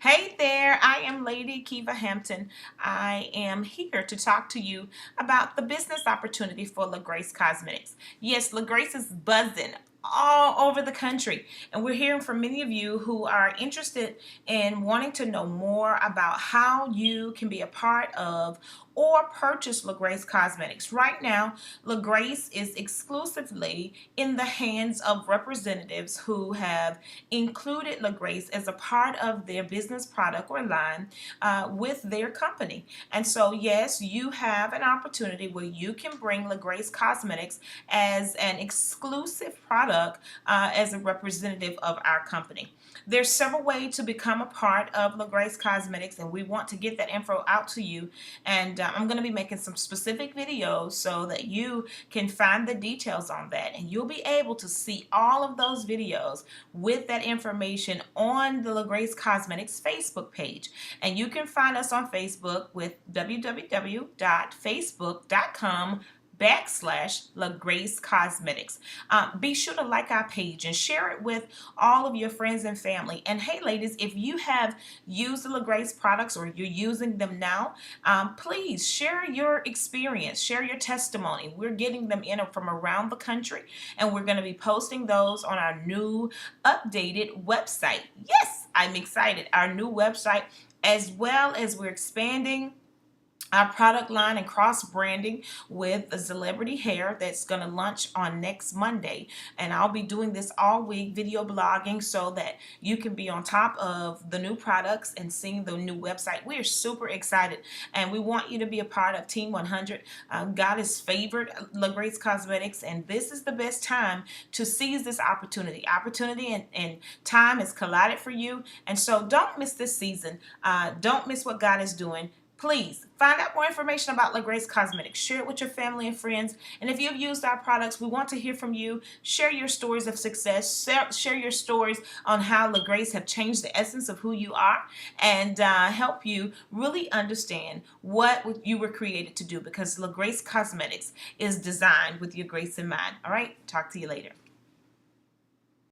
Hey there, I am Lady Kiva Hampton. I am here to talk to you about the business opportunity for LaGrace Cosmetics. Yes, LaGrace is buzzing all over the country, and we're hearing from many of you who are interested in wanting to know more about how you can be a part of or purchase LaGrace Cosmetics. Right now, LaGrace is exclusively in the hands of representatives who have included LaGrace as a part of their business product or line with their company. And so, yes, you have an opportunity where you can bring LaGrace Cosmetics as an exclusive product as a representative of our company. There's several ways to become a part of LaGrace Cosmetics, and we want to get that info out to you. And I'm going to be making some specific videos so that you can find the details on that, and you'll be able to see all of those videos with that information on the LaGrace Cosmetics Facebook page. And you can find us on Facebook with www.facebook.com/LaGrace Cosmetics. Be sure to like our page and share it with all of your friends and family. And hey, ladies, if you have used the LaGrace products or you're using them now, please share your experience, share your testimony. We're getting them in from around the country, and we're going to be posting those on our new updated website. Yes, I'm excited. Our new website, as well as we're expanding our product line and cross branding with the celebrity hair that's going to launch on next Monday. And I'll be doing this all week, video blogging, so that you can be on top of the new products and seeing the new website. We are super excited, and we want you to be a part of Team 100. God has favored LaGrace Cosmetics, and this is the best time to seize this opportunity. And time has collided for you, and so don't miss this season. Don't miss what God is doing. Please find out more information about LaGrace Cosmetics. Share it with your family and friends. And if you've used our products, we want to hear from you. Share your stories of success. Share your stories on how LaGrace have changed the essence of who you are, and help you really understand what you were created to do, because LaGrace Cosmetics is designed with your grace in mind. All right, talk to you later.